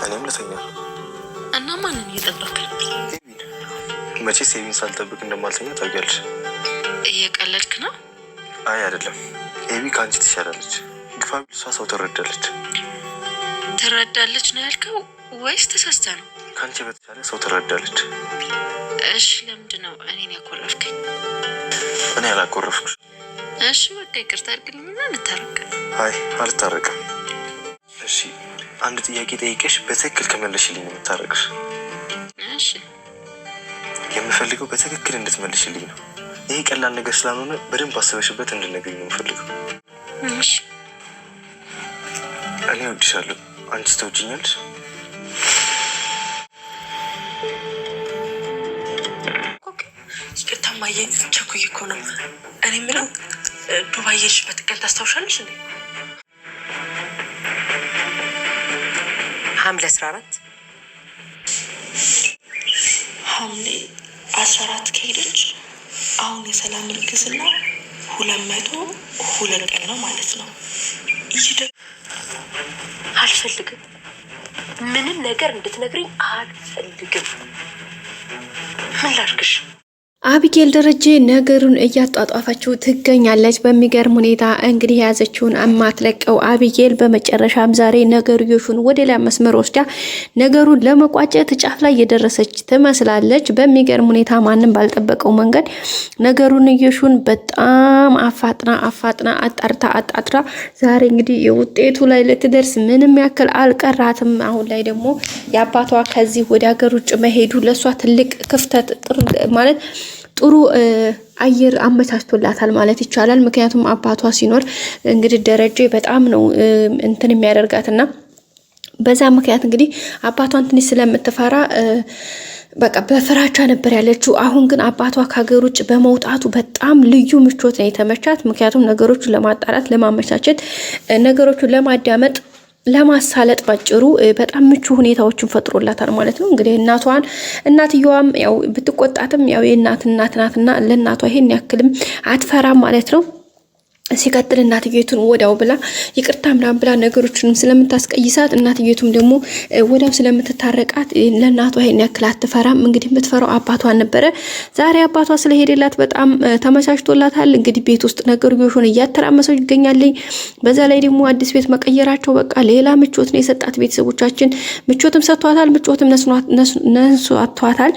እኔም ለተኛ እና ማንን እየጠበቅ? መቼ ሴቪንግ ሳልጠብቅ እንደማልተኛ ታውቂያለሽ። እየቀለድክ ነው? አይ አይደለም። ኤቢ ከአንቺ ትሻላለች። ግፋ ቢል እሷ ሰው ትረዳለች። ትረዳለች ነው ያልከው ወይስ ተሳስተ ነው? ከአንቺ በተሻለ ሰው ትረዳለች። እሺ ለምንድን ነው እኔን ያኮረፍከኝ? እኔ አላኮረፍኩሽ። እሺ በቃ ይቅርታ አድርግልኝና እንታረቅ። አይ አልታረቅም። እሺ አንድ ጥያቄ ጠይቄሽ በትክክል ከመለሽልኝ የምታረቅሽ። እሺ የምፈልገው በትክክል እንድትመልሽልኝ ነው። ይሄ ቀላል ነገር ስላልሆነ በደንብ አስበሽበት እንድትነግሪኝ ነው የምፈልገው። እሺ እኔ እወድሻለሁ። አንቺስ ትወጂኛለሽ? ይቅርታ ማየ ቸኩዬ እኮ ነው። እኔ የምለው ዱባይ የሄድሽበት ቀን ታስታውሻለሽ እንዴ? ሐምሌ 14 ሐምሌ 14 ከሄደች አሁን የሰላም እርግዝና 202 ቀን ነው ማለት ነው። አልፈልግም። ምንም ነገር እንድትነግሪኝ አልፈልግም። ምን ላድርግሽ? አቢጌል ደረጀ ነገሩን እያጧጧፈችው ትገኛለች። በሚገርም ሁኔታ እንግዲህ የያዘችውን አማትለቀው አቢጌል በመጨረሻም ዛሬ ነገርዮሹን ወደ ሌላ መስመር ወስዳ ነገሩን ለመቋጨት ጫፍ ላይ የደረሰች ትመስላለች። በሚገርም ሁኔታ ማንም ባልጠበቀው መንገድ ነገሩን በጣም አፋጥና አጣጥራ ዛሬ እንግዲህ የውጤቱ ላይ ልትደርስ ምንም ያክል አልቀራትም። አሁን ላይ ደግሞ የአባቷ ከዚህ ወደ ሀገር ውጭ መሄዱ ለሷ ትልቅ ክፍተት ማለት ጥሩ አየር አመቻችቶላታል ማለት ይቻላል። ምክንያቱም አባቷ ሲኖር እንግዲህ ደረጀ በጣም ነው እንትን የሚያደርጋትና በዛ ምክንያት እንግዲህ አባቷን ትንሽ ስለምትፈራ በቃ በፍራቻ ነበር ያለችው። አሁን ግን አባቷ ከሀገር ውጭ በመውጣቱ በጣም ልዩ ምቾት ነው የተመቻት። ምክንያቱም ነገሮቹን ለማጣራት፣ ለማመቻቸት፣ ነገሮቹን ለማዳመጥ ለማሳለጥ ባጭሩ በጣም ምቹ ሁኔታዎችን ፈጥሮላታል ማለት ነው። እንግዲህ እናትየዋም ያው ብትቆጣትም ያው የእናት ናትና ለእናቷ ይሄን ያክልም አትፈራም ማለት ነው። ሲቀጥል እናትየቱን ወዳው ብላ ይቅርታ ምናምን ብላ ነገሮችንም ስለምታስቀይሳት እናትየቱም ደግሞ ወዳው ስለምትታረቃት ለእናቷ ይሄን ያክል አትፈራም። እንግዲህ የምትፈራው አባቷን ነበረ። ዛሬ አባቷ ስለሄደላት በጣም ተመቻችቶላታል። እንግዲህ ቤት ውስጥ ነገርዮሹን እያተራመሰው ይገኛል። በዛ ላይ ደግሞ አዲስ ቤት መቀየራቸው በቃ ሌላ ምቾት ነው የሰጣት። ቤተሰቦቻችን ምቾትም ሰጥቷታል፣ ምቾትም ነስቷታል።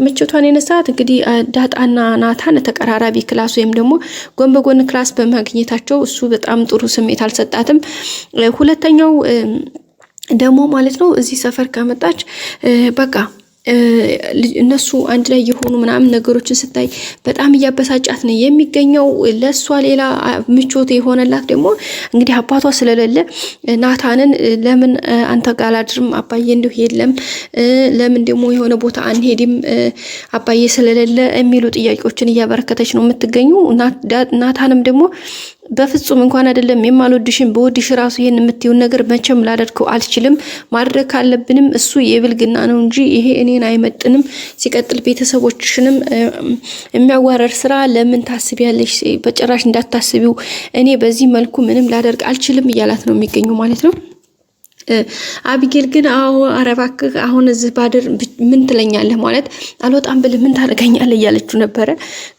ምቾቷን የነሳት እንግዲህ ዳጣና ናታን ተቀራራቢ ክላስ ወይም ደግሞ ጎን በጎን ክላስ በማግኘታቸው እሱ በጣም ጥሩ ስሜት አልሰጣትም። ሁለተኛው ደግሞ ማለት ነው እዚህ ሰፈር ከመጣች በቃ እነሱ አንድ ላይ የሆኑ ምናምን ነገሮችን ስታይ በጣም እያበሳጫት ነው የሚገኘው። ለሷ ሌላ ምቾት የሆነላት ደግሞ እንግዲህ አባቷ ስለሌለ ናታንን ለምን አንተ ጋር አላድርም አባዬ እንደው የለም ለምን ደግሞ የሆነ ቦታ አንሄድም አባዬ ስለሌለ የሚሉ ጥያቄዎችን እያበረከተች ነው የምትገኘው። ናታንም ደግሞ በፍጹም እንኳን አይደለም የማልወድሽን በወድሽ ራሱ ይሄን የምትዩን ነገር መቼም ላደርገው አልችልም። ማድረግ ካለብንም እሱ የብልግና ነው እንጂ ይሄ እኔን አይመጥንም። ሲቀጥል ቤተሰቦችሽንም የሚያዋረር ስራ ለምን ታስቢያለሽ? በጭራሽ እንዳታስቢው። እኔ በዚህ መልኩ ምንም ላደርግ አልችልም እያላት ነው የሚገኘው ማለት ነው። አቢጌል ግን አረባክ አሁን እዚህ ባድር ምን ትለኛለህ ማለት አልወጣም ብል ምን ታደርገኛለህ እያለችው ነበረ።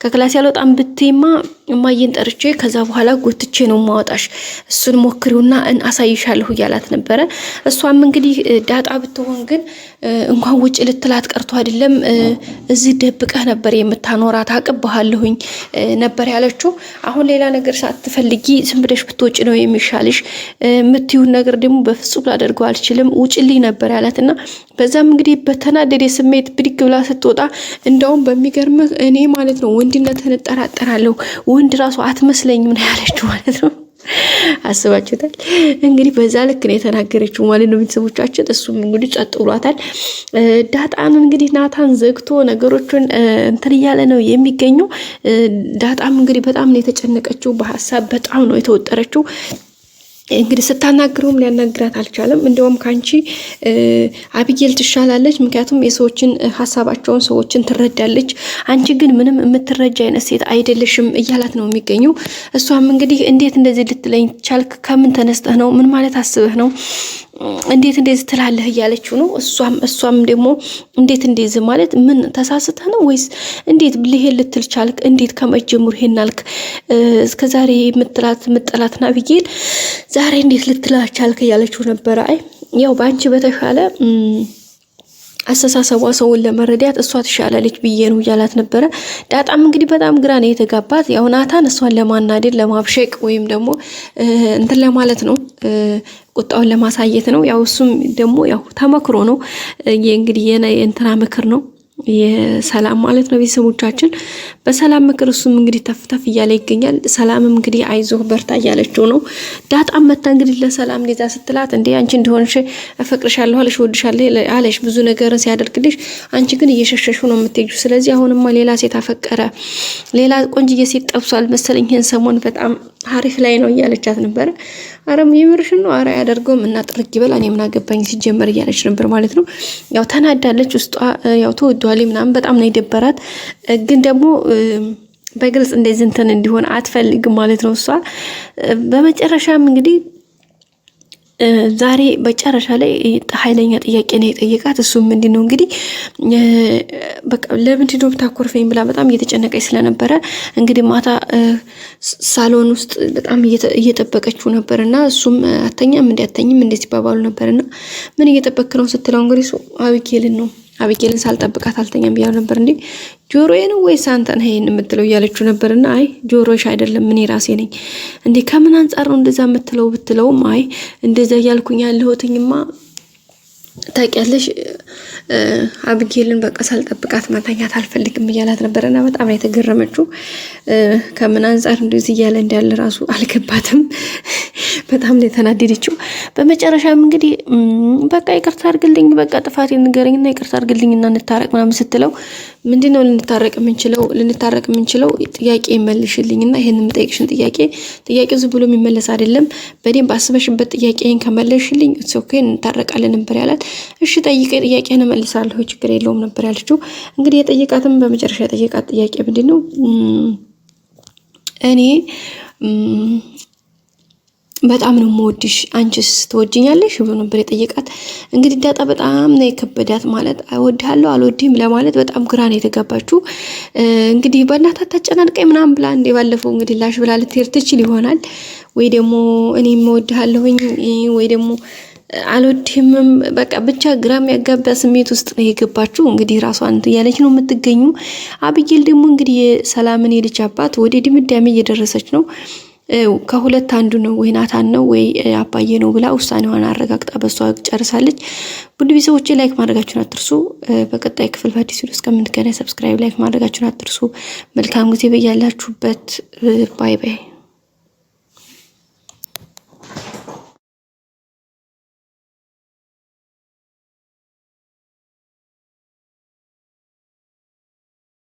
ከክላስ ያልወጣም ብትይማ እማዬን ጠርቼ ከዛ በኋላ ጎትቼ ነው ማወጣሽ፣ እሱን ሞክሪውና አሳይሻለሁ እያላት ነበረ። እሷም እንግዲህ ዳጣ ብትሆን ግን እንኳን ውጭ ልትላት ቀርቶ አይደለም እዚህ ደብቀህ ነበር የምታኖራት አቅብሃለሁኝ ነበር ያለችው። አሁን ሌላ ነገር ሳትፈልጊ ዝም ብለሽ ብትወጪ ነው የሚሻልሽ፣ የምትይውን ነገር ደግሞ በፍጹም ላደርገው አልችልም ውጭልኝ ነበር ያላትና በዛም እንግዲህ በተናደደ ስሜት ብድግ ብላ ስትወጣ እንደውም በሚገርምህ እኔ ማለት ነው ወንድነትህን እጠራጠራለሁ፣ ወንድ ራሱ አትመስለኝም ነው ያለችው ማለት ነው። አስባችሁታል እንግዲህ በዛ ልክ ነው የተናገረችው ማለት ነው ቤተሰቦቻችን። እሱም እንግዲህ ጸጥ ብሏታል። ዳጣን እንግዲህ ናታን ዘግቶ ነገሮችን እንትን እያለ ነው የሚገኘው። ዳጣም እንግዲህ በጣም ነው የተጨነቀችው፣ በሐሳብ በጣም ነው የተወጠረችው። እንግዲህ ስታናግረውም ሊያናግራት አልቻለም። እንደውም ካንቺ አቢጌል ትሻላለች፣ ምክንያቱም የሰዎችን ሀሳባቸውን ሰዎችን ትረዳለች፣ አንቺ ግን ምንም የምትረጃ አይነት ሴት አይደለሽም እያላት ነው የሚገኘው። እሷም እንግዲህ እንዴት እንደዚህ ልትለኝ ቻልክ? ከምን ተነስተህ ነው? ምን ማለት አስበህ ነው? እንዴት እንደዚህ ትላለህ እያለችው ነው። እሷም ደግሞ እንዴት እንደዚህ ማለት ምን ተሳስተህ ነው ወይስ እንዴት ልሄድ ልትል ቻልክ? እንዴት ከመጀመሩ ይሄን አልክ? እስከዛሬ ምጥላትና አቢጌል ዛሬ እንዴት ልትላት ቻልክ እያለችው ነበረ። አይ ያው በአንቺ በተሻለ አስተሳሰቧ ሰውን ለመረዳት እሷ ትሻላለች ብዬ ነው እያላት ነበረ። ዳጣም እንግዲህ በጣም ግራ ነው የተጋባት። ያው ናታን እሷን ለማናደድ ለማብሸቅ ወይም ደግሞ እንትን ለማለት ነው፣ ቁጣውን ለማሳየት ነው። ያው እሱም ደግሞ ያው ተመክሮ ነው እንግዲህ የእንትና ምክር ነው የሰላም ማለት ነው። ቤተሰቦቻችን በሰላም ምክር እሱም እንግዲህ ተፍተፍ እያለ ይገኛል። ሰላምም እንግዲህ አይዞህ በርታ እያለችው ነው። ዳጣም መታ እንግዲህ ለሰላም እንደዛ ስትላት እንዴ አንቺ እንደሆንሽ እፈቅርሻለሁ አለሽ ወድሻለሁ አለሽ ብዙ ነገርን ሲያደርግልሽ አንቺ ግን እየሸሸሹ ነው የምትሄጂው። ስለዚህ አሁንማ ሌላ ሴት አፈቀረ፣ ሌላ ቆንጅዬ ሴት ጠብሷል መሰለኝ ይሄን ሰሞን በጣም ሀሪፍ ላይ ነው እያለቻት ነበረ። አረም የምርሽን ነው? አረ ያደርገውም እና ጥርግ ይበል እኔ ምን አገባኝ ሲጀመር እያለች ነበር ማለት ነው። ያው ተናዳለች፣ ውስጧ ያው ተወዷል ምናምን በጣም ነው የደበራት። ግን ደግሞ በግልጽ እንደዚህ እንትን እንዲሆን አትፈልግም ማለት ነው እሷ። በመጨረሻም እንግዲህ ዛሬ በጨረሻ ላይ ኃይለኛ ጥያቄ ነው የጠየቃት። እሱም ምንድነው እንግዲህ በቃ ለምንድን ነው ብታኮርፈኝ ብላ በጣም እየተጨነቀች ስለነበረ እንግዲህ ማታ ሳሎን ውስጥ በጣም እየጠበቀችው ነበርና እሱም አተኛም እንዲያተኝም እንደዚህ ባባሉ ነበርና ምን እየጠበክ ነው ስትለው እንግዲህ አቢጌልን ሳልጠብቃት አልተኛም ብያው ነበር። እንዴ ጆሮዬ ነው ወይስ አንተ ነህ ይሄን የምትለው እያለችው ነበርና አይ ጆሮሽ አይደለም እኔ ራሴ ነኝ። እንዴ ከምን አንጻር ነው እንደዛ የምትለው ብትለውም አይ እንደዛ እያልኩኝ ያለሁትኝማ ታውቂያለሽ አቢጌልን በቃ ሳልጠብቃት መተኛት አልፈልግም እያላት ነበርና በጣም ነው የተገረመችው። ከምን አንጻር እንደዚህ እያለ እንዳለ ራሱ አልገባትም። በጣም ነው የተናደደችው። በመጨረሻም እንግዲህ በቃ ይቅርታ አድርግልኝ፣ በቃ ጥፋቴን ንገረኝና ይቅርታ አድርግልኝና እንታረቅ ምናምን ስትለው ምንድነው ልንታረቅ የምንችለው ጥያቄ መልሽልኝና ይሄን የምጠይቅሽን ጥያቄው ዝም ብሎ የሚመለስ አይደለም። በደንብ አስበሽበት ጥያቄን ከመለሽልኝ ኦኬ እንታረቃለን ነበር ያላት። እሺ ጠይቀኝ፣ ጥያቄን እመልሳለሁ ችግር የለውም ነበር ያለችው። እንግዲህ የጠየቃትም በመጨረሻ የጠየቃት ጥያቄ ምንድነው እኔ በጣም ነው የምወድሽ አንቺስ ትወጂኛለሽ ብሎ ነበር የጠየቃት። እንግዲህ ዳጣ በጣም ነው የከበዳት ማለት እወድሃለሁ አልወድህም ለማለት በጣም ግራ ነው የተጋባችው። እንግዲህ በእናትህ አታጨናንቀኝ ምናምን ብላ እንደ ባለፈው እንግዲህ ላሽ ብላ ልትሄድ ትችል ይሆናል ወይ ደግሞ እኔም እወድሃለሁኝ ወይ ደግሞ አልወድህምም በቃ ብቻ ግራ የሚያጋባ ስሜት ውስጥ ነው የገባችው። እንግዲህ ራሷን እያለች ነው የምትገኙ። አቢጌል ደግሞ እንግዲህ ሰላምን የልጅ አባት ወደ ድምዳሜ እየደረሰች ነው። ከሁለት አንዱ ነው ወይ ናታን ነው ወይ አባዬ ነው ብላ ውሳኔዋን አረጋግጣ በሷ ጨርሳለች። ውድ ቤተሰቦቼ ላይክ ማድረጋችሁን አትርሱ። በቀጣይ ክፍል በአዲስ ቪዲዮ እስከምንገናኝ ሰብስክራይብ ላይክ ማድረጋችሁን አትርሱ። መልካም ጊዜ በያላችሁበት። ባይ ባይ።